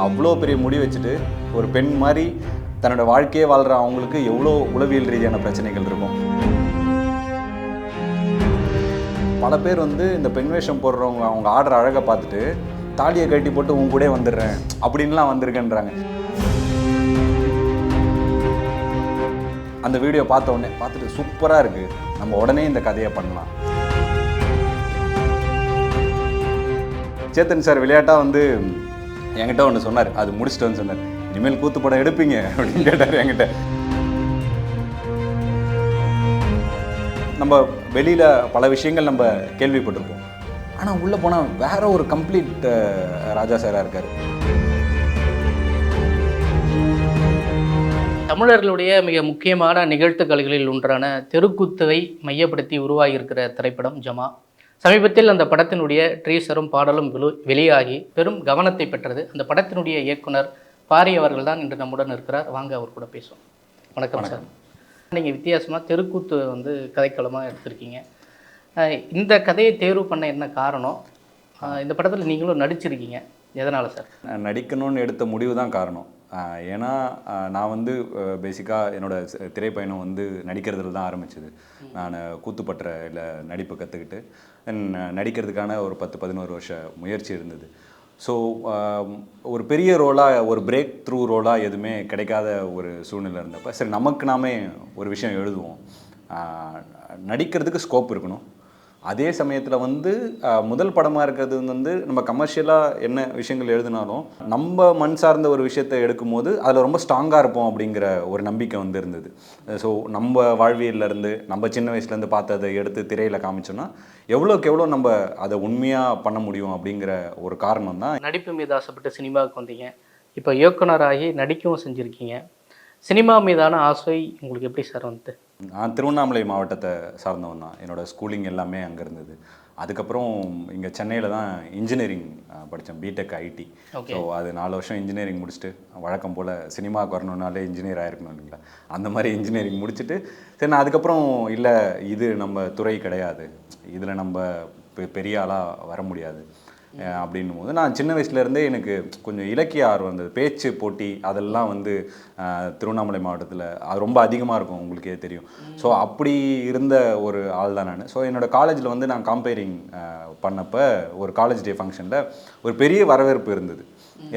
அவ்வளோ பெரிய முடி வச்சுட்டு ஒரு பெண் மாதிரி தன்னோட வாழ்க்கையே வாழ்கிற அவங்களுக்கு எவ்வளோ உளவியல் ரீதியான பிரச்சனைகள் இருக்கும். பல பேர் வந்து இந்த பெண் வேஷம் போடுறவங்க அவங்க ஆடுற அழகை பார்த்துட்டு தாலியை கட்டி போட்டு உன் கூட வந்துடுறேன் அப்படின்லாம் வந்திருக்கேன்றாங்க. அந்த வீடியோ பார்த்துட்டு சூப்பராக இருக்குது, நம்ம உடனே இந்த கதையை பண்ணலாம். சேத்தன் சார் விளையாட்டாக வந்து என்கிட்ட ஒன்று சொன்னார், அது முடிச்சுட்டு வந்து சொன்னார், இனிமேல் கூத்து படம் எடுப்பீங்க அப்படின்னு கேட்டார் என்கிட்ட. நம்ம வெளியில் பல விஷயங்கள் நம்ம கேள்விப்பட்டிருப்போம், ஆனால் உள்ளே போனால் வேற ஒரு கம்ப்ளீட் ராஜா சாராக இருக்கார். தமிழர்களுடைய மிக முக்கியமான நிகழ்த்துக்கலைகளில் ஒன்றான தெருக்கூத்தை மையப்படுத்தி உருவாகியிருக்கிற திரைப்படம் ஜமா. சமீபத்தில் அந்த படத்தினுடைய ட்ரீசரும் பாடலும் வெளியாகி பெரும் கவனத்தை பெற்றது. அந்த படத்தினுடைய இயக்குனர் பாரி அவர்கள் தான் இன்று நம்முடன் இருக்கிறார். வாங்க அவர் கூட பேசுவோம். வணக்கம் சார். நீங்கள் வித்தியாசமாக தெருக்கூத்து வந்து கதைக்களமாக எடுத்திருக்கீங்க. இந்த கதையை தேர்வு பண்ண என்ன காரணம்? இந்த படத்தில் நீங்களும் நடிச்சிருக்கீங்க, எதனால் சார்? நடிக்கணும்னு எடுத்த முடிவு தான் காரணம். ஏன்னா நான் வந்து பேசிக்காக என்னோடய திரைப்பயணம் வந்து நடிக்கிறதுல தான் ஆரம்பிச்சது. நான் கூத்துப்பற்ற இல்லை நடிப்பு கற்றுக்கிட்டு நடிக்கிறதுக்கான ஒரு 10-11 வருஷ முயற்சி இருந்தது. ஸோ ஒரு பெரிய ரோலாக, ஒரு பிரேக் த்ரூ ரோலாக எதுவுமே கிடைக்காத ஒரு சூழ்நிலை இருந்தப்போ, சரி நமக்கு நாமே ஒரு விஷயம் எழுதுவோம், நடிக்கிறதுக்கு ஸ்கோப் இருக்கணும். அதே சமயத்தில் வந்து முதல் படமாக இருக்கிறது வந்து நம்ம கமர்ஷியலாக என்ன விஷயங்கள் எழுதினாலும் நம்ம மண் சார்ந்த ஒரு விஷயத்தை எடுக்கும்போது அதில் ரொம்ப ஸ்ட்ராங்காக இருப்போம் அப்படிங்கிற ஒரு நம்பிக்கை வந்து இருந்தது. ஸோ நம்ம வாழ்வியல்லேருந்து நம்ம சின்ன வயசுலேருந்து பார்த்ததை எடுத்து திரையில் காமிச்சோன்னா எவ்வளோக்கு எவ்வளோ நம்ம அதை உண்மையாக பண்ண முடியும் அப்படிங்கிற ஒரு காரணம் தான். நடிப்பு மீது ஆசைப்பட்டு சினிமாவுக்கு வந்தீங்க, இப்போ இயக்குனராகி நடிக்கவும் செஞ்சுருக்கீங்க. சினிமா மீதான ஆசை உங்களுக்கு எப்படி சார் வந்து? நான் திருவண்ணாமலை மாவட்டத்தை சார்ந்தவன் தான். என்னோடய ஸ்கூலிங் எல்லாமே அங்கே இருந்தது. அதுக்கப்புறம் இங்கே சென்னையில் தான் இன்ஜினியரிங் படித்தேன், பிடெக் ஐடி. ஸோ அது 4 வருஷம் இன்ஜினியரிங் முடிச்சுட்டு வழக்கம் போல் சினிமாவுக்கு வரணுன்னாலே இன்ஜினியர் ஆகிருக்கணும் இல்லைங்களா, அந்த மாதிரி இன்ஜினியரிங் முடிச்சுட்டு சரி நான் அதுக்கப்புறம் இல்லை இது நம்ம துறை கிடையாது, இதில் நம்ம பெரிய ஆளாக வர முடியாது அப்படின்னும் போது நான் சின்ன வயசுலேருந்தே எனக்கு கொஞ்சம் இலக்கிய ஆர்வம் இருந்தது. பேச்சு போட்டி அதெல்லாம் வந்து திருவண்ணாமலை மாவட்டத்தில் அது ரொம்ப அதிகமாக இருக்கும், உங்களுக்கே தெரியும். ஸோ அப்படி இருந்த ஒரு ஆள் தான் நான். ஸோ என்னோடய காலேஜில் வந்து நான் காம்பேரிங் பண்ணப்போ ஒரு காலேஜ் டே ஃபங்க்ஷனில் ஒரு பெரிய வரவேற்பு இருந்தது.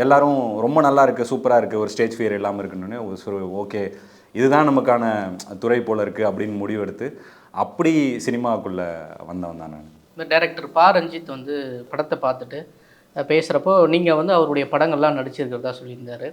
எல்லோரும் ரொம்ப நல்லா இருக்குது, சூப்பராக இருக்குது, ஒரு ஸ்டேஜ் ஃபியர் இல்லாமல் இருக்குன்னு ஓகே இதுதான் நமக்கான துறை போல் இருக்குது அப்படின்னு முடிவெடுத்து அப்படி சினிமாவுக்குள்ளே வந்தவன் தான் நான். இந்த டைரக்டர் பா ரஞ்சித் வந்து படத்தை பார்த்துட்டு பேசுகிறப்போ நீங்கள் வந்து அவருடைய படங்கள்லாம் நடிச்சிருக்கிறதா சொல்லியிருந்தாரு.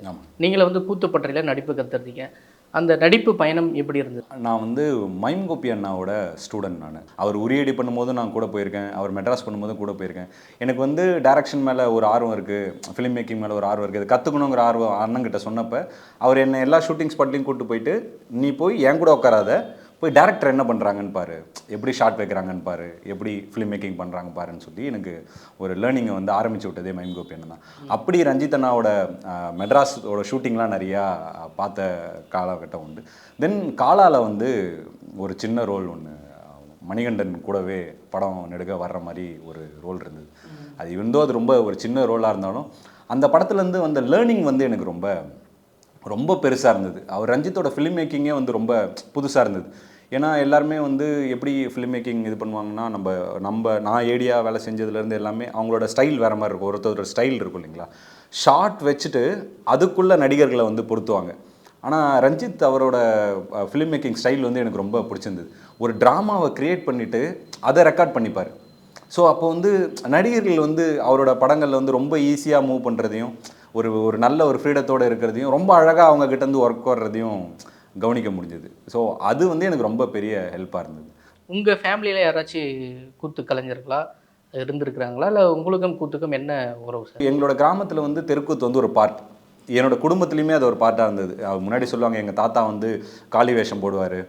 நீங்களே வந்து கூத்துப்பற்றையில் நடிப்பு கற்றுருந்தீங்க. அந்த நடிப்பு பயணம் எப்படி இருந்தது? நான் வந்து மைம் கோபி அண்ணாவோட ஸ்டூடெண்ட். நான் அவர் உரியடி பண்ணும்போது நான் கூட போயிருக்கேன், அவர் மெட்ராஸ் பண்ணும்போதும் கூட போயிருக்கேன். எனக்கு வந்து டைரக்ஷன் மேலே ஒரு ஆர்வம் இருக்குது, ஃபிலிம் மேக்கிங் மேலே ஒரு ஆர்வம் இருக்குது, அது கற்றுக்கணுங்கிற ஆர்வம் அண்ணங்கிட்ட சொன்னப்போ அவர் என்னை எல்லா ஷூட்டிங் ஸ்பாட்லையும் கூப்பிட்டு போயிட்டு நீ போய் என் கூட உட்காராத, போய் டேரக்டர் என்ன பண்ணுறாங்கன்னு பாரு, எப்படி ஷார்ட் வைக்கிறாங்கன்னு பாரு, எப்படி ஃபிலிம் மேக்கிங் பண்ணுறாங்க பாருன்னு சொல்லி எனக்கு ஒரு லேர்னிங்கை வந்து ஆரம்பித்து விட்டதே மைம் கோபி அண்ணன் தான். அப்படி ரஞ்சித் அண்ணாவோட மெட்ராஸோட ஷூட்டிங்லாம் நிறையா பார்த்த காலகட்டம் உண்டு. தென் காலாவில் வந்து ஒரு சின்ன ரோல் ஒன்று, மணிகண்டன் கூடவே படம் நெடுக வர்ற மாதிரி ஒரு ரோல் இருந்தது. அது இருந்தோ அது ரொம்ப ஒரு சின்ன ரோலாக இருந்தாலும் அந்த படத்துலேருந்து வந்த லேர்னிங் வந்து எனக்கு ரொம்ப ரொம்ப பெருசாக இருந்தது. அவர் ரஞ்சித்தோட ஃபிலிம் மேக்கிங்கே வந்து ரொம்ப புதுசாக இருந்தது. ஏன்னா எல்லாருமே வந்து எப்படி ஃபிலிம் மேக்கிங் இது பண்ணுவாங்கன்னா நான் ஏடியா வேலை செஞ்சதுலேருந்து எல்லாமே அவங்களோட ஸ்டைல் வேறு மாதிரி இருக்கும், ஒருத்தரோட ஸ்டைல் இருக்கும் இல்லைங்களா, ஷார்ட் வச்சுட்டு அதுக்குள்ளே நடிகர்களை வந்து பொருத்துவாங்க. ஆனால் ரஞ்சித் அவரோட ஃபிலிம் மேக்கிங் ஸ்டைல் வந்து எனக்கு ரொம்ப பிடிச்சிருந்தது. ஒரு ட்ராமாவை க்ரியேட் பண்ணிவிட்டு அதை ரெக்கார்ட் பண்ணிப்பார். ஸோ அப்போ வந்து நடிகர்கள் வந்து அவரோட படங்களில் வந்து ரொம்ப ஈஸியாக மூவ் பண்ணுறதையும் ஒரு நல்ல ஒரு ஃப்ரீடத்தோடு இருக்கிறதையும் ரொம்ப அழகாக அவங்கக்கிட்டேருந்து ஒர்க் வர்றதையும் கவனிக்க முடிஞ்சது. ஸோ அது வந்து எனக்கு ரொம்ப பெரிய ஹெல்ப்பாக இருந்தது. உங்கள் ஃபேமிலியில் யாராச்சும் கூத்து கலைஞர்களா இருந்திருக்கிறாங்களா, இல்லை உங்களுக்கும் கூத்துக்கும் என்ன உறவு சார்? எங்களோட கிராமத்தில் வந்து தெருக்கூத்து வந்து ஒரு பார்ட், என்னோடய குடும்பத்துலேயுமே அது ஒரு பார்ட்டாக இருந்தது. முன்னாடி சொல்லுவாங்க எங்கள் தாத்தா வந்து காளி வேஷம் போடுவார்,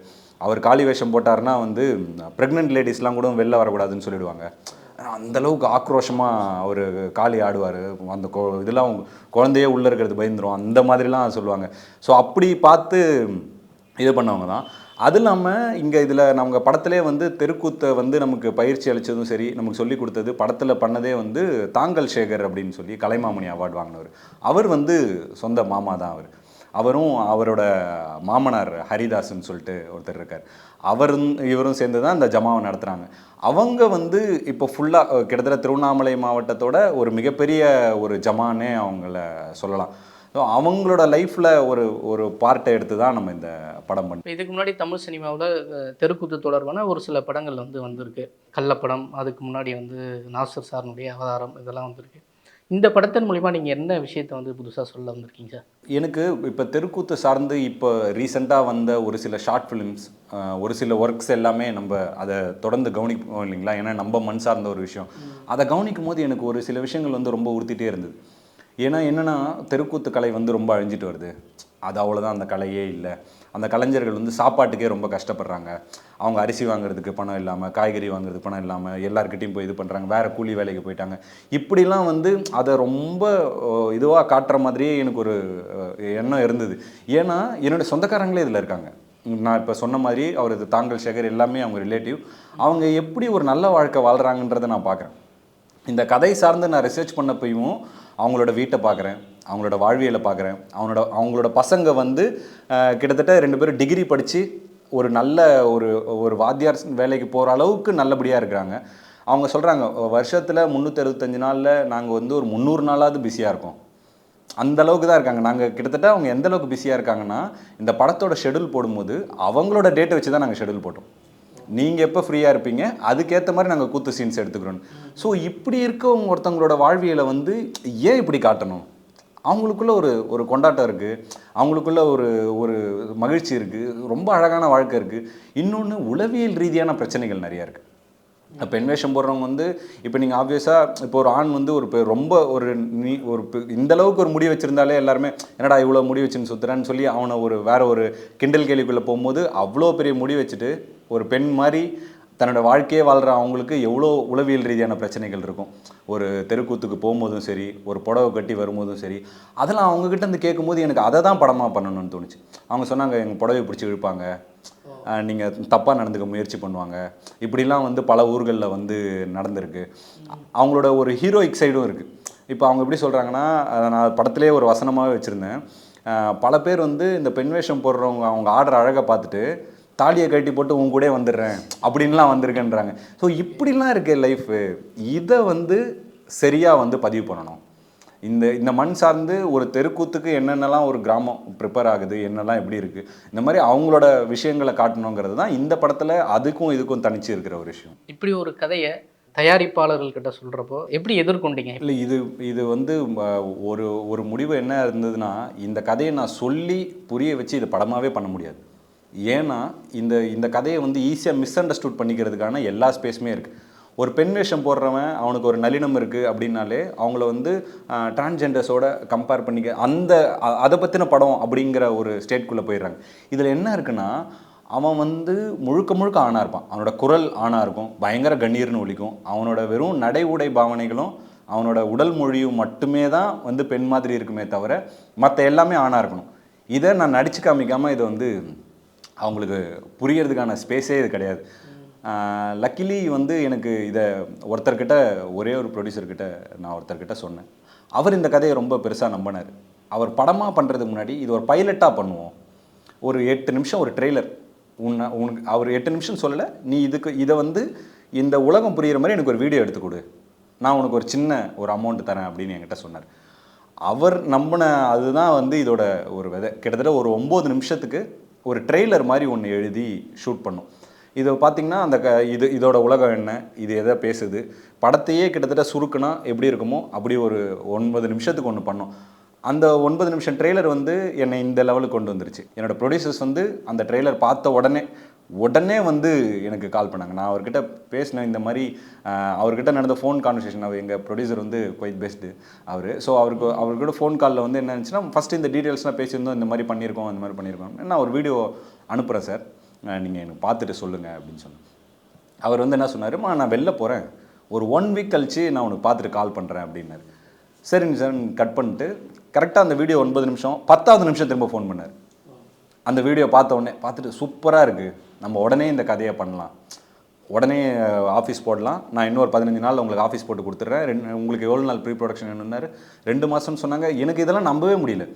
அவர் காளி வேஷம் போட்டார்னா வந்து ப்ரெக்னென்ட் லேடிஸ்லாம் கூட வெளில வரக்கூடாதுன்னு சொல்லிடுவாங்க. அந்தளவுக்கு ஆக்ரோஷமாக அவர் காளி ஆடுவார், அந்த இதெல்லாம் குழந்தையே உள்ளே இருக்கிறது பயந்துடும், அந்த மாதிரிலாம் சொல்லுவாங்க. ஸோ அப்படி பார்த்து இது பண்ணவங்க தான். அது இல்லாமல் இங்கே இதில் நம்ம படத்திலே வந்து தெருக்கூத்தை வந்து நமக்கு பயிற்சி அளித்ததும் சரி, நமக்கு சொல்லிக் கொடுத்தது படத்தில் பண்ணதே வந்து தாங்கல் சேகர் அப்படின்னு சொல்லி கலைமாமணி அவார்டு வாங்கினவர். அவர் வந்து சொந்த மாமா தான் அவர். அவரும் அவரோட மாமனார் ஹரிதாஸ்ன்னு சொல்லிட்டு ஒருத்தர் இருக்கார். இவரும் சேர்ந்து தான் இந்த ஜமாவை நடத்துகிறாங்க. அவங்க வந்து இப்போ ஃபுல்லாக கிட்டத்தட்ட திருவண்ணாமலை மாவட்டத்தோட ஒரு மிகப்பெரிய ஒரு ஜமானே அவங்கள சொல்லலாம். ஸோ அவங்களோட லைஃப்பில் ஒரு பார்ட்டை எடுத்து தான் நம்ம இந்த படம் பண்ணோம். இதுக்கு முன்னாடி தமிழ் சினிமாவில் தெருக்கூத்து தொடர்பான ஒரு சில படங்கள் வந்திருக்கு. கள்ளப்படம், அதுக்கு முன்னாடி நாசர் சார்னுடைய அவதாரம், இதெல்லாம் வந்திருக்கு. இந்த படத்தின் மூலிமா நீங்கள் என்ன விஷயத்தை புதுசாக சொல்ல வந்திருக்கீங்க சார்? எனக்கு இப்போ தெருக்கூத்து சார்ந்து இப்போ ரீசெண்டாக வந்த ஒரு சில ஷார்ட் ஃபிலிம்ஸ், ஒரு சில ஒர்க்ஸ் எல்லாமே நம்ம அதை தொடர்ந்து கவனிப்போம் இல்லைங்களா? ஏன்னா நம்ம மண் சார்ந்த ஒரு விஷயம். அதை கவனிக்கும் போது எனக்கு ஒரு சில விஷயங்கள் ரொம்ப உறுத்திட்டே இருந்தது. ஏன்னா என்னென்னா, தெருக்கூத்து கலை ரொம்ப அழிஞ்சிட்டு வருது. அது அவ்வளோதான், அந்த கலையே இல்லை. அந்த கலைஞர்கள் சாப்பாட்டுக்கே ரொம்ப கஷ்டப்படுறாங்க. அவங்க அரிசி வாங்குறதுக்கு பணம் இல்லாமல், காய்கறி வாங்குறதுக்கு பணம் இல்லாமல், எல்லாருக்கிட்டையும் போய் இது பண்ணுறாங்க, வேறு கூலி வேலைக்கு போயிட்டாங்க. இப்படிலாம் அதை ரொம்ப இதுவாக காட்டுற மாதிரியே எனக்கு ஒரு எண்ணம் இருந்தது. ஏன்னா என்னோடய சொந்தக்காரங்களே இதில் இருக்காங்க. நான் இப்போ சொன்ன மாதிரி அவர் தாங்கல் சேகர் எல்லாமே அவங்க ரிலேட்டிவ். அவங்க எப்படி ஒரு நல்ல வாழ்க்கை வாழ்கிறாங்கன்றதை நான் பார்க்குறேன். இந்த கதை சார்ந்து நான் ரிசர்ச் பண்ணப்பையும் அவங்களோட வீட்டை பார்க்குறேன், அவங்களோட வாழ்வியலை பார்க்குறேன். அவங்களோட பசங்க கிட்டத்தட்ட 2 பேரும் டிகிரி படித்து ஒரு நல்ல ஒரு வாத்தியார் வேலைக்கு போகிற அளவுக்கு நல்லபடியாக இருக்கிறாங்க. அவங்க சொல்கிறாங்க, வருஷத்தில் 365 நாளில் நாங்கள் ஒரு 300 நாளாவது பிஸியாக இருக்கோம். அந்த அளவுக்கு தான் இருக்காங்க. நாங்கள் கிட்டத்தட்ட அவங்க எந்த அளவுக்கு பிஸியாக இருக்காங்கன்னா, இந்த படத்தோட ஷெடியூல் போடும்போது அவங்களோட டேட்டை வச்சு தான் நாங்கள் ஷெடியூல் போட்டோம். நீங்கள் எப்போ ஃப்ரீயாக இருப்பீங்க, அதுக்கேற்ற மாதிரி நாங்கள் கூத்து சீன்ஸ் எடுத்துக்கிறோம். ஸோ இப்படி இருக்கவங்க ஒருத்தவங்களோட வாழ்வியலை ஏன் இப்படி காட்டணும்? அவங்களுக்குள்ள ஒரு கொண்டாட்டம் இருக்குது, அவங்களுக்குள்ள ஒரு மகிழ்ச்சி இருக்குது, ரொம்ப அழகான வாழ்க்கை இருக்குது. இன்னொன்று, உளவியல் ரீதியான பிரச்சனைகள் நிறையா இருக்குது. பெண் வேஷம் போடுறவங்க இப்போ நீங்கள் ஆப்வியஸாக இப்போ ஒரு ஆண் ரொம்ப இந்த அளவுக்கு ஒரு முடி வச்சுருந்தாலே எல்லாருமே என்னடா இவ்வளோ முடி வச்சுன்னு சுற்றுறான்னு சொல்லி அவனை வேற ஒரு கிண்டல் கேலிக்குள்ளே போகும்போது, அவ்வளோ பெரிய முடி வச்சுட்டு ஒரு பெண் மாதிரி தன்னோட வாழ்க்கையே வாழ்கிற அவங்களுக்கு எவ்வளோ உளவியல் ரீதியான பிரச்சனைகள் இருக்கும். ஒரு தெருக்கூத்துக்கு போகும்போதும் சரி, ஒரு புடவை கட்டி வரும்போதும் சரி, அதெல்லாம் அவங்கக்கிட்ட கேட்கும்போது எனக்கு அதை தான் படமாக பண்ணணும்னு தோணுச்சு. அவங்க சொன்னாங்க, எங்கள் புடவை பிடிச்சி இழுப்பாங்க, நீங்கள் தப்பாக நடந்துக்க முயற்சி பண்ணுவாங்க, இப்படிலாம் பல ஊர்களில் நடந்திருக்கு. அவங்களோட ஒரு ஹீரோயிக் சைடும் இருக்குது. இப்போ அவங்க எப்படி சொல்கிறாங்கன்னா, நான் படத்துலேயே ஒரு வசனமாகவே வச்சுருந்தேன், பல பேர் இந்த பெண் வேஷம் போடுறவங்க அவங்க ஆடுற அழகை பார்த்துட்டு தாலியை கட்டி போட்டு உங்க கூட வந்துடுறேன் அப்படின்லாம் வந்திருக்கேன்றாங்க. ஸோ இப்படிலாம் இருக்கு லைஃபு. இதை சரியாக பதிவு பண்ணணும். இந்த மண் சார்ந்து ஒரு தெருக்கூத்துக்கு என்னென்னலாம் ஒரு கிராமம் ப்ரிப்பேர் ஆகுது, என்னெல்லாம் எப்படி இருக்குது, இந்த மாதிரி அவங்களோட விஷயங்களை காட்டணுங்கிறது தான் இந்த படத்தில் அதுக்கும் இதுக்கும் தனிச்சு இருக்கிற ஒரு விஷயம். இப்படி ஒரு கதையை தயாரிப்பாளர்கள்கிட்ட சொல்கிறப்போ எப்படி எதிர்கொண்டீங்க? இல்லை, இது ஒரு முடிவு என்ன இருந்ததுன்னா, இந்த கதையை நான் சொல்லி புரிய வச்சு இது படமாகவே பண்ண முடியாது. ஏன்னா இந்த கதையை ஈஸியாக மிஸ் அண்டர்ஸ்டூட் பண்ணிக்கிறதுக்கான எல்லா ஸ்பேஸுமே இருக்குது. ஒரு பெண் வேஷம் போடுறவன் அவனுக்கு ஒரு நளினம் இருக்குது அப்படின்னாலே அவங்கள டிரான்ஸ்ஜெண்டர்ஸோட கம்பேர் பண்ணிக்க அதை பற்றின படம் அப்படிங்கிற ஒரு ஸ்டேட்குள்ளே போயிடுறாங்க. இதில் என்ன இருக்குன்னா, அவன் முழுக்க முழுக்க ஆணாக இருப்பான். அவனோட குரல் ஆணாக இருக்கும், பயங்கர கண்ணீர்னு ஒலிக்கும். அவனோட வெறும் நடை உடை பாவனைகளும் அவனோட உடல் மொழியும் மட்டுமே தான் பெண் மாதிரி இருக்குமே தவிர மற்ற எல்லாமே ஆணாக இருக்கணும். இதை நான் நடிச்சு காமிக்காமல் இதை அவங்களுக்கு புரியறதுக்கான ஸ்பேஸே இது கிடையாது. லக்கிலி எனக்கு இதை ஒருத்தர்கிட்ட, ஒரே ஒரு ப்ரொடியூசர்கிட்ட நான் ஒருத்தர்கிட்ட சொன்னேன். அவர் இந்த கதையை ரொம்ப பெருசாக நம்பினார். அவர் படமாக பண்ணுறதுக்கு முன்னாடி இது ஒரு பைலட்டாக பண்ணுவோம், ஒரு 8 நிமிஷம் ஒரு ட்ரெய்லர், உனக்கு அவர் 8 நிமிஷம் சொல்லலை, நீ இதை இந்த உலகம் புரிகிற மாதிரி எனக்கு ஒரு வீடியோ எடுத்து கொடு, நான் உனக்கு ஒரு சின்ன ஒரு அமௌண்ட் தரேன் அப்படின்னு என்கிட்ட சொன்னார். அவர் நம்பின அதுதான் இதோட ஒரு விதை. கிட்டத்தட்ட ஒரு 9 நிமிஷத்துக்கு ஒரு ட்ரெய்லர் மாதிரி ஒன்று எழுதி ஷூட் பண்ணோம். இதை பார்த்திங்கன்னா இதோட உலகம் என்ன, இது எதை பேசுது, படத்தையே கிட்டத்தட்ட சுருக்குனா எப்படி இருக்குமோ அப்படி ஒரு 9 நிமிஷத்துக்கு ஒன்று பண்ணோம். அந்த 9 நிமிஷம் ட்ரெய்லர் என்னை இந்த லெவலுக்கு கொண்டு வந்துருச்சு. என்னோடய ப்ரொடியூசர்ஸ் அந்த ட்ரெய்லர் பார்த்த உடனே எனக்கு கால் பண்ணாங்க. நான் அவர்கிட்ட பேசினேன் இந்த மாதிரி, அவர்கிட்ட நடந்த ஃபோன் கான்வர்சேஷன். அவர் எங்கள் ப்ரொடியூசர் குவைட் பெஸ்ட்டு அவர். ஸோ அவர்கிட்ட ஃபோன் காலில் என்ன இருந்துச்சுன்னா, ஃபஸ்ட்டு இந்த டீட்டெயில்ஸ்லாம் பேசியிருந்தோம், இந்த மாதிரி பண்ணியிருக்கோம், இந்த மாதிரி பண்ணியிருக்கோம், நான் ஒரு வீடியோ அனுப்புகிறேன் சார், நீங்கள் எனக்கு பார்த்துட்டு சொல்லுங்கள் அப்படின்னு சொன்னேன். அவர் என்ன சொன்னார், நான் வெளில போகிறேன், ஒரு 1 வீக் கழிச்சு நான் உனக்கு பார்த்துட்டு கால் பண்ணுறேன் அப்படின்னாரு. சரிங்க சார் கட் பண்ணிட்டு கரெக்டாக அந்த வீடியோ 9 நிமிஷம் 10வது நிமிஷம் திரும்ப ஃபோன் பண்ணார். அந்த வீடியோ பார்த்துட்டு சூப்பராக இருக்குது, நம்ம உடனே இந்த கதையை பண்ணலாம், உடனே ஆஃபீஸ் போடலாம், நான் இன்னொரு 15 நாள் உங்களுக்கு ஆஃபீஸ் போட்டு கொடுத்துட்றேன், உங்களுக்கு எவ்வளோ நாள் ப்ரீ ப்ரொடக்ஷன் வேணும்னாரு. 2 மாதம்னு சொன்னாங்க. எனக்கு இதெல்லாம் நம்பவே முடியல.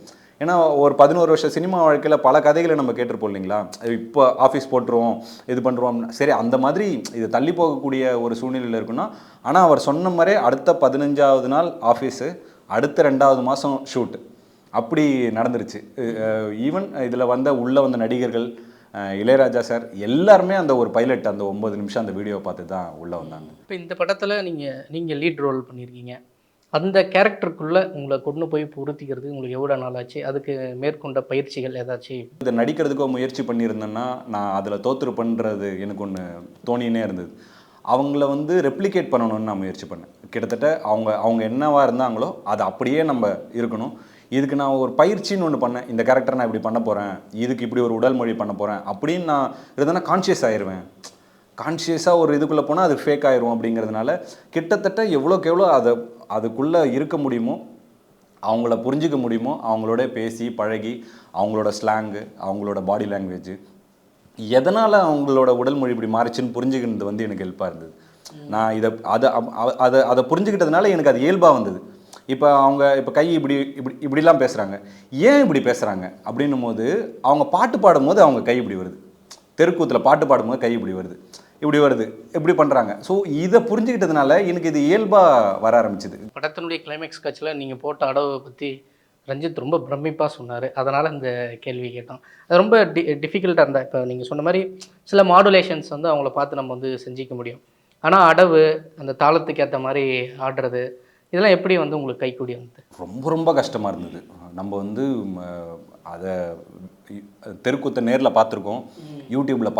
ஏன்னா ஒரு 11 வருஷம் சினிமா வாழ்க்கையில் பல கதைகளை நம்ம கேட்டிருப்போம் இல்லைங்களா. இப்போ ஆஃபீஸ் போட்டுருவோம், இது பண்ணுறோம், சரி அந்த மாதிரி இது தள்ளி போகக்கூடிய ஒரு சூழ்நிலையில் இருக்குன்னா, ஆனால் அவர் சொன்ன மாதிரி அடுத்த 15ஆவது நாள் ஆஃபீஸு, அடுத்த 2வது மாதம் ஷூட்டு, அப்படி நடந்துருச்சு. ஈவன் இதில் உள்ளே வந்த நடிகர்கள், இளையராஜா சார் எல்லாருமே அந்த ஒரு பைலட் அந்த 9 நிமிஷம் அந்த வீடியோவை பார்த்து தான் உள்ளே வந்தாங்க. இப்போ இந்த படத்தில் நீங்கள் லீட் ரோல் பண்ணியிருக்கீங்க. அந்த கேரக்டருக்குள்ளே உங்களை கொண்டு போய் பொருத்திக்கிறது உங்களுக்கு எவ்வளோ நாள் ஆச்சு? அதுக்கு மேற்கொண்ட பயிற்சிகள் ஏதாச்சும்? இதை நடிக்கிறதுக்கோ முயற்சி பண்ணியிருந்தேன்னா நான் அதில் தோற்றுருப்பேன்றது எனக்கு ஒன்று தோணினே இருந்தது. அவங்கள ரெப்ளிகேட் பண்ணணும்னு நான் முயற்சி பண்ணேன். கிட்டத்தட்ட அவங்க என்னவாக இருந்தாங்களோ அதை அப்படியே நம்ம இருக்கணும். இதுக்கு நான் ஒரு பயிற்சின்னு ஒன்று பண்ணேன். இந்த கேரக்டர் நான் இப்படி பண்ண போகிறேன், இதுக்கு இப்படி ஒரு உடல் மொழி பண்ண போகிறேன் அப்படின்னு நான் இருந்தேன்னா கான்ஷியஸ் ஆயிடுவேன். கான்ஷியஸாக ஒரு இதுக்குள்ளே போனால் அது ஃபேக் ஆயிரும். அப்படிங்கிறதுனால கிட்டத்தட்ட எவ்வளோக்கு எவ்வளோ அதுக்குள்ளே இருக்க முடியுமோ, அவங்கள புரிஞ்சிக்க முடியுமோ, அவங்களோட பேசி பழகி, அவங்களோட ஸ்லாங்கு, அவங்களோட பாடி லாங்குவேஜ், எதனால் அவங்களோட உடல் மொழி இப்படி மாறிச்சுன்னு புரிஞ்சுக்கிறது எனக்கு ஹெல்ப்பாக இருந்தது. நான் அதை புரிஞ்சுக்கிட்டதுனால எனக்கு அது இயல்பாக வந்தது. இப்போ கை இப்படிலாம் பேசுகிறாங்க, ஏன் இப்படி பேசுகிறாங்க அப்படின்னும் போது, அவங்க பாட்டு பாடும்போது அவங்க கை இப்படி வருது, தெருக்கூத்தில் பாட்டு பாடும்போது கை இப்படி வருது, இப்படி பண்ணுறாங்க. ஸோ இதை புரிஞ்சுக்கிட்டதுனால எனக்கு இது இயல்பாக வர ஆரம்பிச்சிது. படத்தினுடைய கிளைமேக்ஸ் காட்சியில் நீங்கள் போட்ட அடவை பற்றி ரஞ்சித் ரொம்ப பிரமிப்பாக சொன்னார். அதனால் இந்த கேள்வி கேட்டோம். அது ரொம்ப டிஃபிகல்ட்டாக இருந்தால், இப்போ நீங்கள் சொன்ன மாதிரி சில மாடுலேஷன்ஸ் அவங்கள பார்த்து நம்ம செஞ்சிக்க முடியும். ஆனால் அடவு, அந்த தாளத்துக்கு ஏற்ற மாதிரி ஆடுறது, இதெல்லாம் எப்படி உங்களுக்கு கைக்கூடி வந்து? ரொம்ப ரொம்ப கஷ்டமாக இருந்தது. நம்ம அதை தெருக்கூத்தை நேரில் பார்த்துருக்கோம், யூடியூப்பில்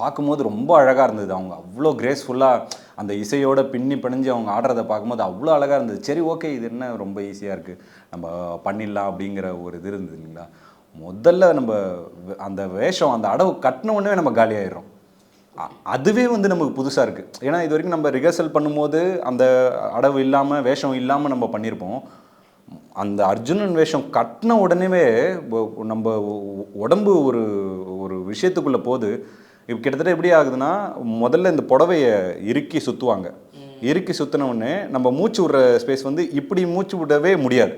பார்க்கும்போது ரொம்ப அழகாக இருந்தது. அவங்க அவ்வளோ கிரேஸ்ஃபுல்லாக அந்த இசையோட பின்னி பிணைஞ்சு அவங்க ஆடுறதை பார்க்கும்போது அவ்வளோ அழகாக இருந்தது. சரி, ஓகே, இது என்ன ரொம்ப ஈஸியாக இருக்குது, நம்ம பண்ணிடலாம் அப்படிங்கிற ஒரு இது இருந்தது இல்லைங்களா. முதல்ல நம்ம அந்த வேஷம், அந்த அடவு கட்டின உடனே நம்ம காலியாகிடுறோம். அதுவே நமக்கு புதுசாக இருக்குது. ஏன்னா இது வரைக்கும் நம்ம ரிஹர்சல் பண்ணும்போது அந்த அடவு இல்லாமல், வேஷம் இல்லாமல் நம்ம பண்ணியிருப்போம். அந்த அர்ஜுனன் வேஷம் கட்டின உடனேவே நம்ம உடம்பு ஒரு விஷயத்துக்குள்ளே போகுது. இப்போ கிட்டத்தட்ட எப்படி ஆகுதுன்னா, முதல்ல இந்த புடவையை இறுக்கி சுற்றுவாங்க. இறுக்கி சுற்றின உடனே நம்ம மூச்சு விடுற ஸ்பேஸ் இப்படி மூச்சு விடவே முடியாது,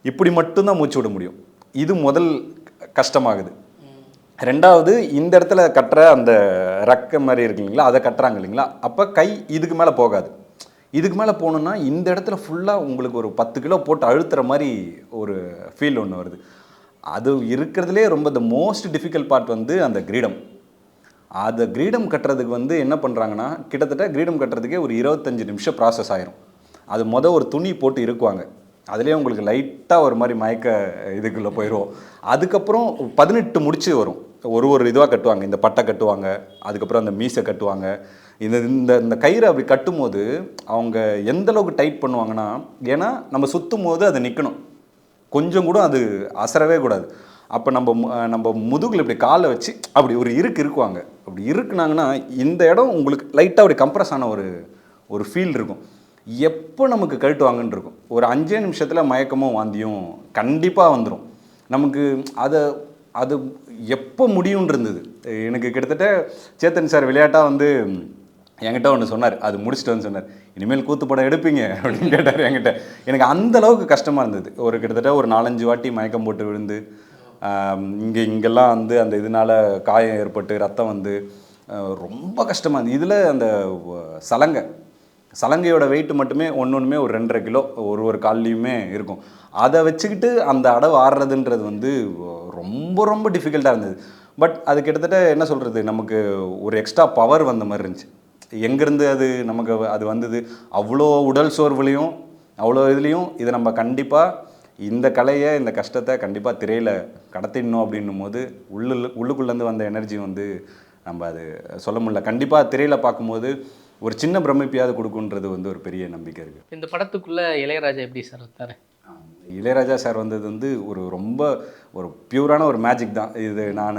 இப்படி மட்டும்தான் மூச்சு விட முடியும். இது முதல் கஷ்டமாகுது. ரெண்டாவது, இந்த இடத்துல கட்டுற அந்த ரக்க மாதிரி இருக்கு இல்லைங்களா, அதை கட்டுறாங்க இல்லைங்களா, அப்போ கை இதுக்கு மேலே போகாது. இதுக்கு மேலே போகணுன்னா இந்த இடத்துல ஃபுல்லாக உங்களுக்கு ஒரு 10 கிலோ போட்டு அழுத்துற மாதிரி ஒரு ஃபீல் ஒன்று வருது. அது இருக்கிறதுலே ரொம்ப த மோஸ்ட் டிஃபிகல்ட் பார்ட் அந்த கிரீடம். அந்த கிரீடம் கட்டுறதுக்கு என்ன பண்ணுறாங்கன்னா, கிட்டத்தட்ட கிரீடம் கட்டுறதுக்கே ஒரு 25 நிமிஷம் ப்ராசஸ் ஆயிரும். அது ஒரு துணி போட்டு இருக்குவாங்க, அதுலேயே உங்களுக்கு லைட்டாக ஒரு மாதிரி மயக்க இதுக்குள்ளே போயிடும். அதுக்கப்புறம் 18 முடிச்சு வரும், ஒரு இதுவாக கட்டுவாங்க. இந்த பட்டை கட்டுவாங்க, அதுக்கப்புறம் அந்த மீசை கட்டுவாங்க. இந்த கயிறை அப்படி கட்டும்போது அவங்க எந்தளவுக்கு டைட் பண்ணுவாங்கன்னா, ஏன்னா நம்ம சுற்றும் போது அது நிற்கணும், கொஞ்சம் கூட அது அசரவே கூடாது. அப்போ நம்ம முதுகில் இப்படி காலை வச்சு அப்படி ஒரு இருக்குவாங்க. அப்படி இருக்குனாங்கன்னா இந்த இடம் உங்களுக்கு லைட்டாக அப்படி கம்ப்ரஸ் ஆன ஒரு ஃபீல் இருக்கும். எப்போ நமக்கு கழட்டுவாங்கன்னு இருக்கும். ஒரு 5 நிமிஷத்தில் மயக்கமும் வாந்தியும் கண்டிப்பாக வந்துடும் நமக்கு. அது எப்போ முடியும்னு இருந்தது எனக்கு. கிட்டத்தட்ட சேத்தன் சார் விளையாட்டாக என்கிட்ட ஒன்று சொன்னார், அது முடிச்சுட்டு சொன்னார், இனிமேல் கூத்து படம் எடுப்பீங்க அப்படின்னு கேட்டார் என்கிட்ட. எனக்கு அந்த அளவுக்கு கஷ்டமாக இருந்தது. கிட்டத்தட்ட ஒரு 4-5 வாட்டி மயக்கம் போட்டு விழுந்து, இங்கெல்லாம் அந்த இதனால் காயம் ஏற்பட்டு ரத்தம் ரொம்ப கஷ்டமாக இருந்தது. இதில் அந்த சலங்கையோட வெயிட் மட்டுமே ஒன்றுமே ஒரு 2.5 கிலோ ஒரு கால்லையுமே இருக்கும். அதை வச்சுக்கிட்டு அந்த அடவு ஆடுறதுன்றது ரொம்ப ரொம்ப டிஃபிகல்ட்டாக இருந்தது. பட் அது கிட்டத்தட்ட என்ன சொல்கிறது, நமக்கு ஒரு எக்ஸ்ட்ரா பவர் வந்த மாதிரி இருந்துச்சு. எங்கேருந்து நமக்கு அது வந்தது, அவ்வளோ உடல் சோர்வுலையும் அவ்வளோ இதுலேயும் இதை நம்ம கண்டிப்பாக இந்த கலையை, இந்த கஷ்டத்தை கண்டிப்பாக திரையில் கடத்திடணும் அப்படின்னும் போது உள்ளுக்குள்ளேருந்து வந்த எனர்ஜி நம்ம அது சொல்ல முடியல. கண்டிப்பாக திரையில் பார்க்கும்போது ஒரு சின்ன பிரமிப்பையாவது கொடுக்குன்றது ஒரு பெரிய நம்பிக்கை இருக்குது. இந்த படத்துக்குள்ளே இளையராஜா எப்படி சார் வந்தார்? இளையராஜா சார் ஒரு ரொம்ப ஒரு பியூரான ஒரு மேஜிக் தான் இது. நான்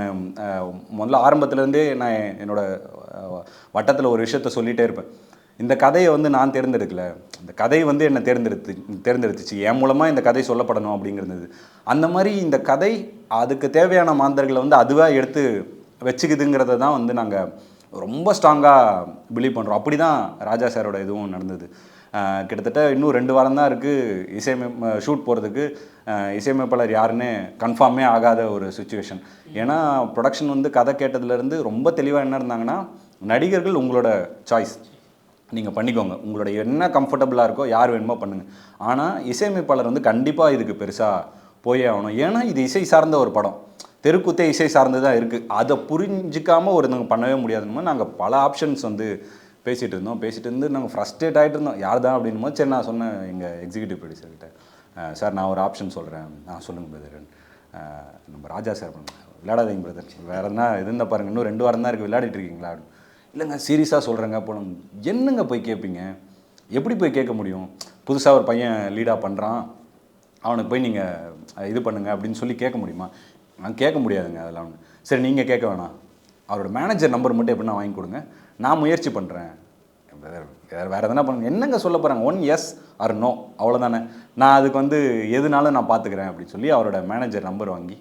முதல்ல ஆரம்பத்துலேருந்தே நான் என்னோடய வட்டத்தில் ஒரு விஷயத்த சொல்லிகிட்டே இருப்பேன். இந்த கதையை நான் தேர்ந்தெடுக்கலை, இந்த கதை வந்து என்னை தேர்ந்தெடுத்துச்சு, என் மூலமாக இந்த கதை சொல்லப்படணும் அப்படிங்கிறது. அந்த மாதிரி இந்த கதை அதுக்கு தேவையான மாந்தர்களை வந்து அதுவாக எடுத்து வச்சுக்குதுங்கிறத தான் வந்து நாங்கள் ரொம்ப ஸ்ட்ராங்காக பிலீவ் பண்ணுறோம். அப்படி தான் ராஜா சாரோட இதுவும் நடந்தது. கிட்டத்தட்ட இன்னும் 2 வாரம் தான் இருக்குது ஷூட் போகிறதுக்கு. இசையமைப்பாளர் யாருன்னு கன்ஃபார்மே ஆகாத ஒரு சுச்சுவேஷன். ஏன்னா ப்ரொடக்ஷன் வந்து கதை கேட்டதுலேருந்து ரொம்ப தெளிவாக என்ன இருந்தாங்கன்னா, நடிகர்கள் உங்களோட சாய்ஸ், நீங்கள் பண்ணிக்கோங்க, உங்களோட என்ன கம்ஃபர்டபுளாக இருக்கோ யார் வேணுமோ பண்ணுங்கள். ஆனால் இசையமைப்பாளர் வந்து கண்டிப்பாக இதுக்கு பெருசாக போயே ஆகணும். ஏன்னா இது இசை சார்ந்த ஒரு படம், தெருக்கூத்தே இசை சார்ந்து தான் இருக்குது. அதை புரிஞ்சிக்காமல் ஒருத்தவங்க பண்ணவே முடியாதுன்னு நாங்கள் பல ஆப்ஷன்ஸ் வந்து பேசிகிட்டு இருந்து நாங்கள் ஃப்ரஸ்ட்ரேட் ஆகிட்டு இருந்தோம். யார் தான் அப்படின்னும் போது சரி நான் சொன்னேன் எங்கள் எக்ஸிக்யூட்டிவ் ப்ரொடியூசர்கிட்ட, சார் நான் ஒரு ஆப்ஷன் சொல்கிறேன், சொல்லுங்கள் பிரதர், நம்ம ராஜா சார் விளையாடாதீங்க பிரதர், வேறு என்ன இருந்தால் பாருங்கள், இன்னும் 2 வாரம் தான் இருக்குது, விளையாடிட்டு இருக்கீங்களா? இல்லைங்க சீரியஸாக சொல்கிறேங்க. அப்போ என்னங்க போய் கேட்பீங்க, எப்படி போய் கேட்க முடியும்? புதுசாக ஒரு பையன் லீடாக பண்ணுறான், அவனுக்கு போய் நீங்கள் இது பண்ணுங்க அப்படின்னு சொல்லி கேட்க முடியுமா? நான் கேட்க முடியாதுங்க அதெல்லாம். சரி நீங்கள் கேட்க வேணாம், அவரோட மேனேஜர் நம்பர் மட்டும் எப்படின்னா வாங்கி கொடுங்க, நான் முயற்சி பண்ணுறேன். வேறு எதனா பண்ணுங்க, என்னங்க சொல்ல போகிறாங்க, 1 yes or no அவ்வளோதானே, நான் அதுக்கு வந்து எதுனாலும் நான் பார்த்துக்கிறேன் அப்படின்னு சொல்லி அவரோட மேனேஜர் நம்பர் வாங்கி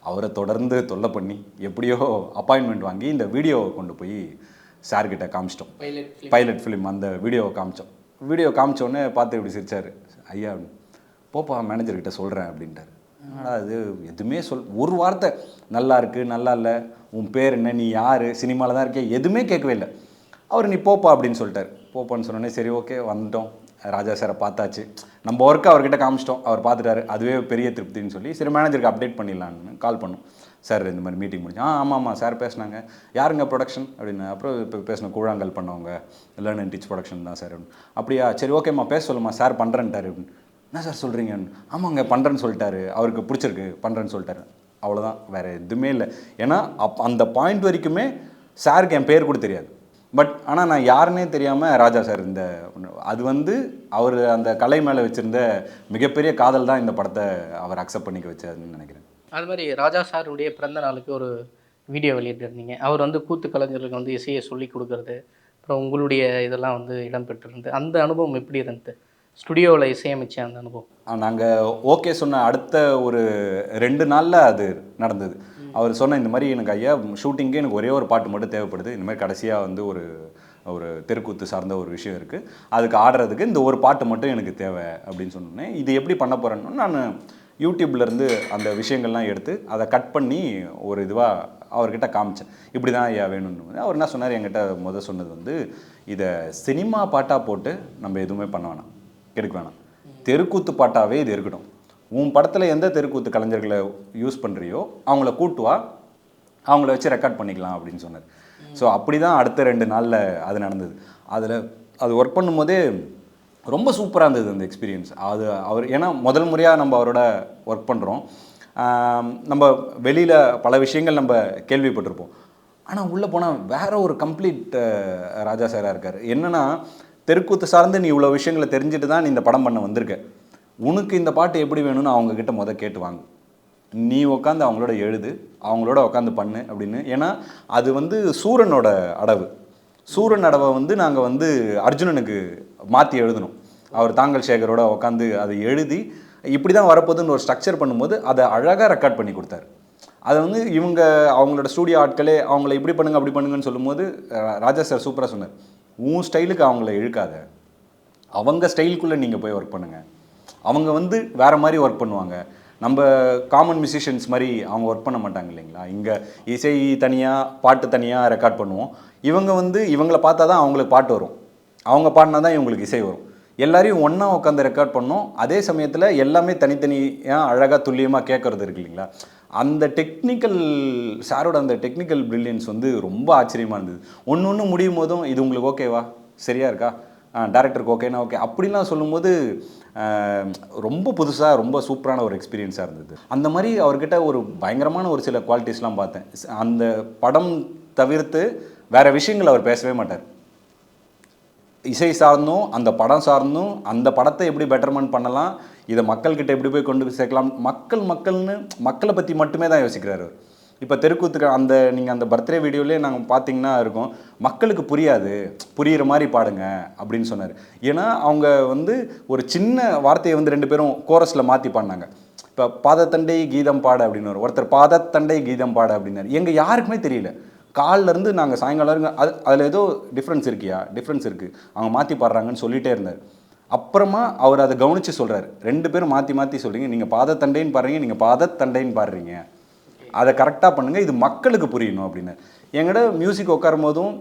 அவரை தொடர்ந்து தொல்லை பண்ணி எப்படியோ அப்பாயின்மெண்ட் வாங்கி இந்த வீடியோவை கொண்டு போய் சார்கிட்ட காமிச்சிட்டோம். பைலட் ஃபிலிம் அந்த வீடியோவை காமிச்சோம். வீடியோ காமிச்சோடனே பார்த்து இப்படி சிரிச்சார், ஐயா போப்பா மேனேஜர்கிட்ட சொல்கிறேன் அப்படின்ட்டார். ஆனால் அது எதுவுமே ஒரு வார்த்தை நல்லா இருக்குது நல்லா இல்லை, உன் பேர் என்ன, நீ யார், சினிமாவில் தான் இருக்கே, எதுவுமே கேட்கவே இல்லை. அவர் நீ போப்பா அப்படின்னு சொல்லிட்டார். போப்பான்னு சொன்னோடனே சரி ஓகே வந்துட்டோம், ராஜா சாரை பார்த்தாச்சு, நம்ம ஒர்க்கு அவர்கிட்ட காமிச்சிட்டோம், அவர் பார்த்துட்டாரு, அதுவே பெரிய திருப்தின்னு சொல்லி சரி மேனேஜருக்கு அப்டேட் பண்ணிடலான்னு கால் பண்ணோம். சார் இந்த மாதிரி மீட்டிங் முடிஞ்சு ஆமாம் சார் பேசினாங்க, யாருங்க ப்ரொடக்ஷன் அப்படின்னு. அப்புறம் இப்போ பேசின கூழாங்கல் பண்ணவங்க லேர்ன் அண்ட் டீச் ப்ரொடக்ஷன் தான் சார். அப்படியா சரி ஓகேம்மா பேச சொல்லுமா, சார் பண்ணுறேன்ட்டார் அப்படின்னு. என்ன சார் சொல்கிறீங்க? ஆமாங்க பண்ணுறேன்னு சொல்லிட்டாரு, அவருக்கு பிடிச்சிருக்கு பண்ணுறேன்னு சொல்லிட்டாரு. அவ்வளோதான், வேறு எதுவுமே இல்லை. ஏன்னா அந்த பாயிண்ட் வரைக்குமே சாருக்கு என் பேர் கூட தெரியாது. பட் ஆனால் நான் யாருன்னே தெரியாமல் ராஜா சார் அது வந்து அவர் அந்த கலை மேலே வச்சுருந்த மிகப்பெரிய காதல் தான் இந்த படத்தை அவர் அக்செப்ட் பண்ணிக்க வச்சாருன்னு நினைக்கிறேன். அது மாதிரி ராஜா சாருடைய பிறந்த நாளுக்கு ஒரு வீடியோ வெளியிட்டிருந்தீங்க. அவர் வந்து கூத்து கலைஞர்களுக்கு வந்து இசையை சொல்லி கொடுக்கறது, அப்புறம் உங்களுடைய இதெல்லாம் வந்து இடம்பெற்றிருந்து அந்த அனுபவம் எப்படி இருந்தது? ஸ்டுடியோவில் இசையமைச்ச அந்த அனுபவம். நாங்கள் ஓகே சொன்ன அடுத்த ஒரு 2 நாளில் அது நடந்தது. அவர் சொன்ன இந்த மாதிரி எனக்கு ஐயா ஷூட்டிங்கே எனக்கு ஒரே ஒரு பாட்டு மட்டும் தேவைப்படுது, இந்த மாதிரி கடைசியாக வந்து ஒரு தெருக்கூத்து சார்ந்த ஒரு விஷயம் இருக்குது, அதுக்கு ஆடுறதுக்கு இந்த ஒரு பாட்டு மட்டும் எனக்கு தேவை அப்படின்னு சொன்னேன். இது எப்படி பண்ண போகிறேன்னு நான் யூடியூப்லேருந்து அந்த விஷயங்கள்லாம் எடுத்து அதை கட் பண்ணி ஒரு இதுவாக அவர்கிட்ட காமிச்சேன். இப்படி தான் ஐயா வேணும்னு. அவர் என்ன சொன்னார் என்கிட்ட சொன்னது வந்து, இதை சினிமா பாட்டாக போட்டு நம்ம எதுவுமே பண்ண வேணாம், எடுக்க வேணாம், தெருக்கூத்து பாட்டாகவே இது இருக்கட்டும், உன் படத்தில் எந்த தெருக்கூத்து கலைஞர்களை யூஸ் பண்ணுறியோ அவங்கள கூட்டுவா, அவங்கள வச்சு ரெக்கார்ட் பண்ணிக்கலாம் அப்படின்னு சொன்னார். ஸோ அப்படி தான் அடுத்த 2 நாளில் அது நடந்தது. அது ஒர்க் பண்ணும்போதே ரொம்ப சூப்பராக இருந்தது அந்த எக்ஸ்பீரியன்ஸ். அவர் ஏன்னா முதல் முறையாக நம்ம அவரோட ஒர்க் பண்ணுறோம். நம்ம வெளியில் பல விஷயங்கள் நம்ம கேள்விப்பட்டிருப்போம், ஆனால் உள்ளே போனால் வேற ஒரு கம்ப்ளீட் ராஜா சாராக இருக்கார். என்னென்னா தெருக்கூத்து சார்ந்து நீ இவ்வளோ விஷயங்களை தெரிஞ்சுட்டு தான் நீ இந்த படம் பண்ண வந்திருக்க, உனக்கு இந்த பாட்டு எப்படி வேணும்னு அவங்கக்கிட்ட கேட்டு வாங்க, நீ உட்காந்து அவங்களோட எழுது, அவங்களோட உட்காந்து பண்ணு அப்படின்னு. ஏன்னா அது வந்து சூரனோட அடவு, சூரன் அடவை வந்து நாங்கள் வந்து அர்ஜுனனுக்கு மாற்றி எழுதணும். அவர் தாங்கல் சேகரோட உட்காந்து அதை எழுதி இப்படி தான் வரப்போகுதுன்னு ஒரு ஸ்ட்ரக்சர் பண்ணும்போது அதை அழகாக ரெக்கார்ட் பண்ணி கொடுத்தாரு. அதை வந்து அவங்களோட ஸ்டூடியோ ஆட்களே அவங்கள இப்படி பண்ணுங்க அப்படி பண்ணுங்கன்னு சொல்லும்போது ராஜா சார் சூப்பராக சொன்னார், உன் ஸ்டைலுக்கு அவங்கள இழுக்காத, அவங்க ஸ்டைலுக்குள்ளே நீங்கள் போய் ஒர்க் பண்ணுங்கள். அவங்க வந்து வேறு மாதிரி ஒர்க் பண்ணுவாங்க, நம்ம காமன் மியூசிஷியன்ஸ் மாதிரி அவங்க ஒர்க் பண்ண மாட்டாங்க இல்லைங்களா. இங்கே இசை தனியாக பாட்டு தனியாக ரெக்கார்ட் பண்ணுவோம், இவங்க வந்து இவங்கள பார்த்தா தான் அவங்களுக்கு பாட்டு வரும், அவங்க பாடினா தான் இவங்களுக்கு இசை வரும். எல்லாரையும் ஒன்றா உட்காந்து ரெக்கார்ட் பண்ணோம், அதே சமயத்தில் எல்லாமே தனித்தனியாக அழகாக துல்லியமாக கேட்குறது இருக்கு இல்லைங்களா. அந்த சாரோட அந்த டெக்னிக்கல் பிரில்லியன்ஸ் வந்து ரொம்ப ஆச்சரியமாக இருந்தது. ஒன்று முடியும் போதும் இது உங்களுக்கு ஓகேவா, சரியா இருக்கா, டேரக்டருக்கு ஓகேனா ஓகே அப்படின்லாம் சொல்லும்போது ரொம்ப புதுசாக ரொம்ப சூப்பரான ஒரு எக்ஸ்பீரியன்ஸாக இருந்தது. அந்த மாதிரி அவர்கிட்ட ஒரு பயங்கரமான ஒரு சில குவாலிட்டிஸ்லாம் பார்த்தேன். அந்த படம் தவிர்த்து வேறு விஷயங்கள் அவர் பேசவே மாட்டார். இசை சார்ந்தும் அந்த படம் சார்ந்தும் அந்த படத்தை எப்படி பெட்டர்மெண்ட் பண்ணலாம், இதை மக்கள்கிட்ட எப்படி போய் கொண்டு சேர்க்கலாம், மக்கள்னு மக்களை பற்றி மட்டுமே தான் யோசிக்கிறார் அவர். இப்போ தெருக்கூத்துக்கு அந்த நீங்கள் அந்த பர்த்டே வீடியோலேயே நாங்கள் பார்த்தீங்கன்னா இருக்கும், மக்களுக்கு புரியாது, புரிகிற மாதிரி பாடுங்க அப்படின்னு சொன்னார். ஏன்னா அவங்க வந்து ஒரு சின்ன வார்த்தையை வந்து 2 பேரும் கோரஸில் மாற்றி பாடினாங்க. இப்போ பாதத்தண்டை கீதம் பாட அப்படின்னு ஒருத்தர் பாதத்தண்டை கீதம் பாட அப்படின்னாரு. எங்கள் யாருக்குமே தெரியல. காலிலேருந்து நாங்கள் சாயங்காலம் வரைக்கும் அதில் ஏதோ டிஃப்ரென்ஸ் டிஃப்ரென்ஸ் இருக்குது, அவங்க மாற்றி பாடுறாங்கன்னு சொல்லிகிட்டே இருந்தார். அப்புறமா அவர் அதை கவனித்து சொல்கிறார், 2 பேரும் மாற்றி மாற்றி சொல்கிறீங்க, நீங்கள் பாதத்தண்டைன்னு பாடுறீங்க, நீங்கள் பாதத்தண்டைன்னு பாடுறீங்க, அதை கரெக்டாக பண்ணுங்கள், இது மக்களுக்கு புரியணும் அப்படின்னு. என்கிட்ட மியூசிக் உட்காரும் போதும்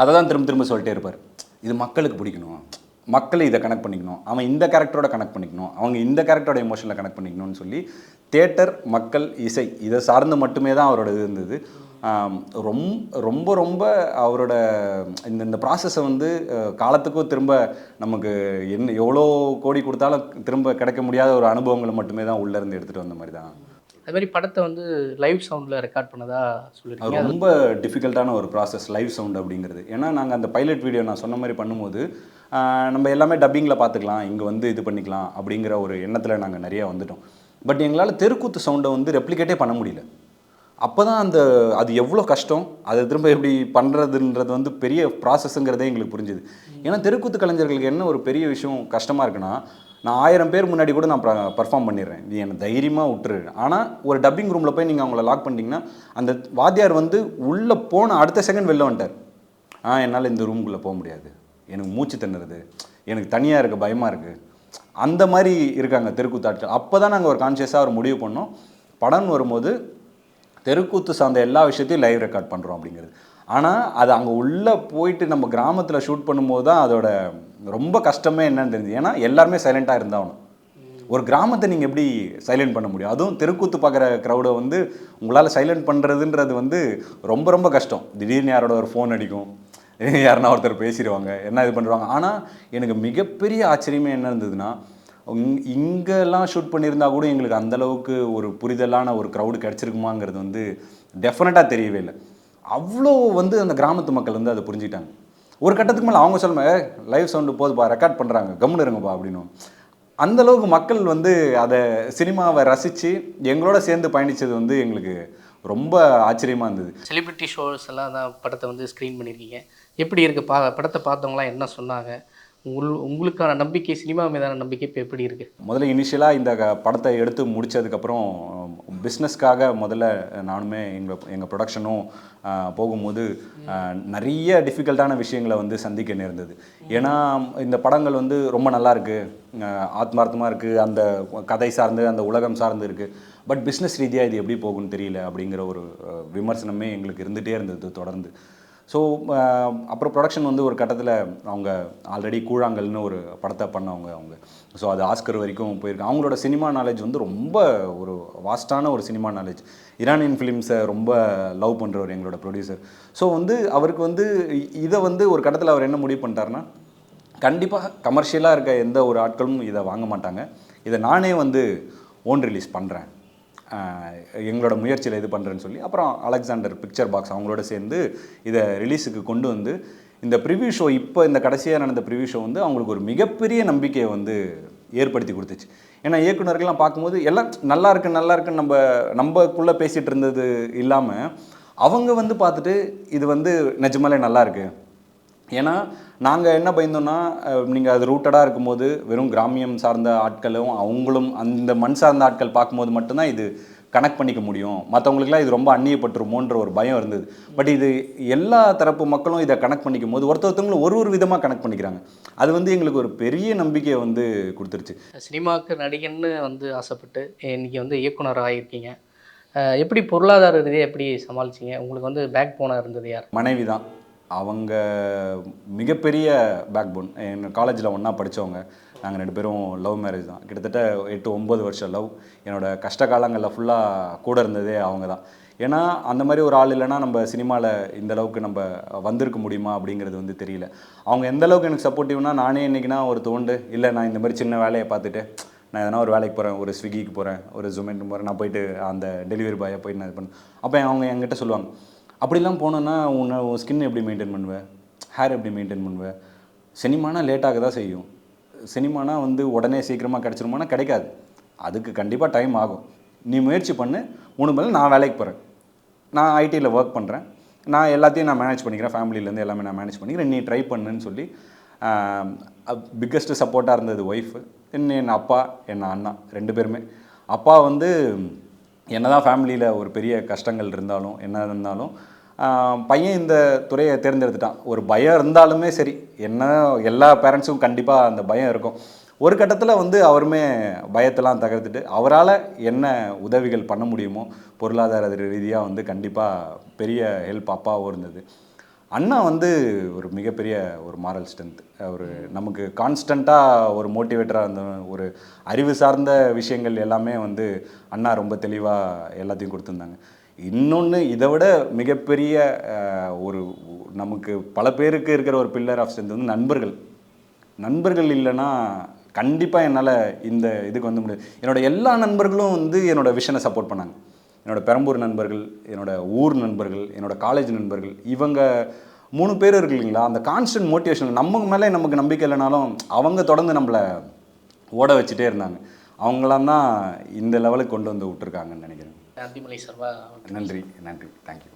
அதை தான் திரும்ப திரும்ப சொல்லிட்டே இருப்பார். இது மக்களுக்கு பிடிக்கணும், மக்கள் இதை கனெக்ட் பண்ணிக்கணும், அவன் இந்த கேரக்டரோட கனெக்ட் பண்ணிக்கணும், அவங்க இந்த கேரக்டரோட எமோஷனில் கனெக்ட் பண்ணிக்கணும்னு சொல்லி தியேட்டர், மக்கள், இசை இதை சார்ந்து மட்டுமே தான் அவரோட இது இருந்தது. ரொம்ப ரொம்ப அவரோட இந்த ப்ராசஸை வந்து காலத்துக்கும் திரும்ப நமக்கு எவ்வளோ கோடி கொடுத்தாலும் திரும்ப கிடைக்க முடியாத ஒரு அனுபவங்களை மட்டுமே தான் உள்ளேருந்து எடுத்துகிட்டு வந்த மாதிரி தான். அது மாதிரி படத்தை வந்து லைவ் சவுண்டில் ரெக்கார்ட் பண்ணதா சொல்லியிருக்கீங்க. ரொம்ப டிஃபிகல்ட்டான ஒரு ப்ராசஸ் லைவ் சவுண்ட் அப்படிங்கிறது. ஏன்னா நாங்கள் அந்த பைலட் வீடியோ நான் சொன்ன மாதிரி பண்ணும்போது நம்ம எல்லாமே டப்பிங்கில் பார்த்துக்கலாம், இங்கே வந்து இது பண்ணிக்கலாம் அப்படிங்கிற ஒரு எண்ணத்தில் நாங்கள் நிறையா வந்துட்டோம். பட் எங்களால் தெருக்கூத்து சவுண்டை வந்து ரெப்ளிகேட்டே பண்ண முடியல. அப்போ தான் அது எவ்வளோ கஷ்டம், அதை திரும்ப எப்படி பண்ணுறதுன்றது வந்து பெரிய ப்ராசஸ்ங்கிறதே எங்களுக்கு புரிஞ்சுது. ஏன்னா தெருக்கூத்து கலைஞர்களுக்கு என்ன ஒரு பெரிய விஷயம் கஷ்டமாக இருக்குன்னா, நான் 1000 பேர் முன்னாடி கூட நான் பர்ஃபார்ம் பண்ணிடுறேன், இது என்னை தைரியமாக விட்டுரு. ஆனால் ஒரு டப்பிங் ரூமில் போய் நீங்கள் அவங்கள லாக் பண்ணிட்டீங்கன்னா, அந்த வாத்தியார் வந்து உள்ளே போன அடுத்த செகண்ட் வெளில வந்துட்டார். என்னால் இந்த ரூமுக்குள்ளே போக முடியாது, எனக்கு மூச்சு தின்னுறது, எனக்கு தனியாக இருக்க பயமாக இருக்குது, அந்த மாதிரி இருக்காங்க தெருக்கூத்து ஆட்கள். அப்போ தான் நாங்கள் ஒரு கான்ஷியஸாக ஒரு முடிவு பண்ணோம், படம்னு வரும்போது தெருக்கூத்து சார்ந்த எல்லா விஷயத்தையும் லைவ் ரெக்கார்ட் பண்ணுறோம் அப்படிங்கிறது. ஆனால் அது அங்கே உள்ளே போயிட்டு நம்ம கிராமத்தில் ஷூட் பண்ணும்போது தான் அதோட ரொம்ப கஷ்டமே என்னன்னு தெரிஞ்சு. ஏன்னா எல்லாருமே சைலண்ட்டாக இருந்தாகணும். ஒரு கிராமத்தை நீங்கள் எப்படி சைலண்ட் பண்ண முடியும்? அதுவும் தெருக்கூத்து பார்க்குற க்ரௌடை வந்து உங்களால் சைலண்ட் பண்ணுறதுன்றது வந்து ரொம்ப ரொம்ப கஷ்டம். திடீர்னு யாரோட ஒரு ஃபோன் அடிக்கும், யாருன்னா ஒருத்தர் பேசிடுவாங்க, என்ன இது பண்ணுறாங்க. ஆனால் எனக்கு மிகப்பெரிய ஆச்சரியமே என்ன இருந்ததுன்னா, இங்கெல்லாம் ஷூட் பண்ணியிருந்தா கூட எங்களுக்கு அந்தளவுக்கு ஒரு புரிதலான ஒரு க்ரௌடு கிடச்சிருக்குமாங்கிறது வந்து டெஃபினட்டாக தெரியவே இல்லை. அவ்வளோ வந்து அந்த கிராமத்து மக்கள் வந்து அதை புரிஞ்சுக்கிட்டாங்க. ஒரு கட்டத்துக்கு மேலே அவங்க சொல்லுங்க, லைவ் சவுண்டு போதுப்பா, ரெக்கார்ட் பண்ணுறாங்க, கம்முன்னு இருங்கப்பா அப்படின்னு. அந்தளவுக்கு மக்கள் வந்து அதை சினிமாவை ரசித்து எங்களோட சேர்ந்து பயணித்தது வந்து எங்களுக்கு ரொம்ப ஆச்சரியமாக இருந்தது. செலிபிரிட்டி ஷோஸ் எல்லாம் தான் படத்தை வந்து ஸ்க்ரீன் பண்ணியிருக்கீங்க. எப்படி இருக்குது படத்தை பார்த்தவங்களாம் என்ன சொன்னாங்க? உங்களுக்கான நம்பிக்கை, சினிமா மீதான நம்பிக்கை இப்போ எப்படி இருக்குது? முதல்ல இனிஷியலாக இந்த படத்தை எடுத்து முடித்ததுக்கப்புறம் பிஸ்னஸ்க்காக முதல்ல நானுமே எங்கள் ப்ரொடக்ஷனும் போகும்போது நிறைய டிஃபிகல்ட்டான விஷயங்களை வந்து சந்திக்க நேர்ந்தது. ஏன்னா இந்த படங்கள் வந்து ரொம்ப நல்லா இருக்குது, ஆத்மார்த்தமாக இருக்குது, அந்த கதை சார்ந்து அந்த உலகம் சார்ந்து இருக்குது. பட் பிஸ்னஸ் ரீதியாக இது எப்படி போகும்னு தெரியல அப்படிங்கிற ஒரு விமர்சனமே எங்களுக்கு இருந்துகிட்டே இருந்தது தொடர்ந்து. ஸோ அப்புறம் ப்ரொடக்ஷன் வந்து ஒரு கட்டத்தில் அவங்க ஆல்ரெடி கூழாங்கல்னு ஒரு படத்தை பண்ணவங்க. ஸோ அது ஆஸ்கர் வரைக்கும் போயிருக்கு. அவங்களோட சினிமா நாலேஜ் வந்து ரொம்ப ஒரு வாஸ்டான ஒரு சினிமா நாலேஜ். ஈரானியன் ஃபிலிம்ஸை ரொம்ப லவ் பண்ணுறவர் எங்களோட ப்ரொடியூசர். ஸோ வந்து அவருக்கு வந்து இதை வந்து ஒரு கட்டத்தில் அவர் என்ன முடிவு பண்ணிட்டாருன்னா, கண்டிப்பாக கமர்ஷியலாக இருக்க எந்த ஒரு ஆட்களும் இதை வாங்க மாட்டாங்க, இதை நானே வந்து ஓன் ரிலீஸ் பண்ணுறேன், எங்களோட முயற்சியில் இது பண்ணுறேன்னு சொல்லி அப்புறம் அலெக்சாண்டர் பிக்சர் பாக்ஸ் அவங்களோட சேர்ந்து இதை ரிலீஸுக்கு கொண்டு வந்து இந்த ப்ரிவ்யூ ஷோ, இப்போ இந்த கடைசியாக நடந்த ப்ரிவ்யூ ஷோ வந்து அவங்களுக்கு ஒரு மிகப்பெரிய நம்பிக்கையை வந்து ஏற்படுத்தி கொடுத்துச்சு. ஏன்னா இயக்குநர்கள்லாம் பார்க்கும்போது எல்லாம் நல்லா இருக்குன்னு நம்மக்குள்ளே பேசிகிட்டு இருந்தது இல்லாமல் அவங்க வந்து பார்த்துட்டு இது வந்து நிஜமாலே நல்லா இருக்குது. ஏன்னா நாங்கள் என்ன பயந்தோன்னா, நீங்கள் அது ரூட்டடாக இருக்கும்போது வெறும் கிராமியம் சார்ந்த ஆட்களும் அவங்களும் அந்த மண் சார்ந்த ஆட்கள் பார்க்கும்போது மட்டும்தான் இது கனெக்ட் பண்ணிக்க முடியும், மற்றவங்களுக்குலாம் இது ரொம்ப அந்நியப்பட்டுருமோன்ற ஒரு பயம் இருந்தது. பட் இது எல்லா தரப்பு மக்களும் இதை கனெக்ட் பண்ணிக்கும் போது ஒருத்தவங்களும் ஒரு விதமாக கனெக்ட் பண்ணிக்கிறாங்க. அது வந்து எங்களுக்கு ஒரு பெரிய நம்பிக்கையை வந்து கொடுத்துருச்சு. சினிமாவுக்கு நடிகன்னு வந்து ஆசைப்பட்டு இன்றைக்கி வந்து இயக்குனர் ஆகியிருக்கீங்க. எப்படி பொருளாதார ரீதியாக எப்படி சமாளிச்சிங்க? உங்களுக்கு வந்து பேக் போனாக இருந்தது யார்? மனைவி தான். அவங்க மிகப்பெரிய பேக் போன். எங்கள் காலேஜில் ஒன்றா படித்தவங்க. நாங்கள் 2 பேரும் லவ் மேரேஜ் தான். கிட்டத்தட்ட 8-9 வருஷம் லவ். என்னோடய கஷ்ட காலங்களில் ஃபுல்லாக கூட இருந்ததே அவங்க தான். ஏன்னா அந்த மாதிரி ஒரு ஆள் இல்லைன்னா நம்ம சினிமாவில் இந்த அளவுக்கு நம்ம வந்திருக்க முடியுமா அப்படிங்கிறது வந்து தெரியல. அவங்க எந்த அளவுக்கு எனக்கு சப்போர்ட்டிவ்னா, நானே இன்றைக்கினா ஒரு தோண்டு இல்லை, நான் இந்த மாதிரி சின்ன வேலையை பார்த்துட்டு நான் எதனா ஒரு வேலைக்கு போகிறேன், ஒரு ஸ்விக்கிக்கு போகிறேன், ஒரு ஜொமேட்டோ போகிறேன், நான் போயிட்டு அந்த டெலிவரி பாயை போயிட்டு நான் இது பண்ணேன். அப்போ அவங்க என்கிட்ட சொல்லுவாங்க, அப்படிலாம் போனோன்னா உன் ஸ்கின் எப்படி மெயின்டைன் பண்ணுவேன், ஹேர் எப்படி மெயின்டைன் பண்ணுவேன், சினிமானா லேட்டாக தான் செய்யும், சினிமானா வந்து உடனே சீக்கிரமாக கிடச்சிருமானா கிடைக்காது, அதுக்கு கண்டிப்பாக டைம் ஆகும், நீ முயற்சி பண்ணு, உனக்கு மேலே நான் வேலைக்கு போகிறேன், நான் ஐடியில் ஒர்க் பண்ணுறேன், நான் எல்லாத்தையும் நான் மேனேஜ் பண்ணிக்கிறேன், ஃபேமிலியிலேருந்து எல்லாமே நான் மேனேஜ் பண்ணிக்கிறேன், நீ ட்ரை பண்ணுன்னு சொல்லி பிக்கஸ்ட்டு சப்போர்ட்டாக இருந்தது ஒய்ஃபு, என் அப்பா என் அண்ணா 2 பேருமே. அப்பா வந்து என்ன தான் ஃபேமிலியில் ஒரு பெரிய கஷ்டங்கள் இருந்தாலும் என்ன இருந்தாலும் பையன் இந்த துறையை தேர்ந்தெடுத்துட்டான், ஒரு பயம் இருந்தாலுமே சரி, என்ன எல்லா பேரண்ட்ஸுக்கும் கண்டிப்பாக அந்த பயம் இருக்கும். ஒரு கட்டத்தில் வந்து அவருமே பயத்தெல்லாம் தகர்த்துட்டு அவரால் என்ன உதவிகள் பண்ண முடியுமோ பொருளாதார ரீதியாக வந்து கண்டிப்பாக பெரிய ஹெல்ப் அப்பாவும் இருந்தது. அண்ணா வந்து ஒரு மிகப்பெரிய ஒரு மாரல் ஸ்ட்ரென்த், ஒரு நமக்கு கான்ஸ்டண்ட்டாக ஒரு மோட்டிவேட்டராக இருந்த ஒரு அறிவு சார்ந்த விஷயங்கள் எல்லாமே வந்து அண்ணா ரொம்ப தெளிவாக எல்லாத்தையும் கொடுத்துருந்தாங்க. இன்னொன்று இதை விட மிகப்பெரிய ஒரு நமக்கு பல பேருக்கு இருக்கிற ஒரு பில்லர் ஆஃப் ஸ்ட்ரென்த் வந்து நண்பர்கள் இல்லைன்னா கண்டிப்பாக என்னால் இந்த இதுக்கு வந்து முடியாது. என்னோடய எல்லா நண்பர்களும் வந்து என்னோடய விஷனை சப்போர்ட் பண்ணாங்க. என்னோடய பெரம்பூர் நண்பர்கள், என்னோடய ஊர் நண்பர்கள், என்னோடய காலேஜ் நண்பர்கள், இவங்க 3 பேர் இருக்கு இல்லைங்களா, அந்த கான்ஸ்டன்ட் மோட்டிவேஷன் நமக்கு மேலே நமக்கு நம்பிக்கை இல்லைனாலும் அவங்க தொடர்ந்து நம்மளை ஓட வச்சுட்டே இருந்தாங்க. அவங்களாம் தான் இந்த லெவலுக்கு கொண்டு வந்து விட்டுருக்காங்கன்னு நினைக்கிறேன். அந்திமலை சர்வா நன்றி, தேங்க்யூ.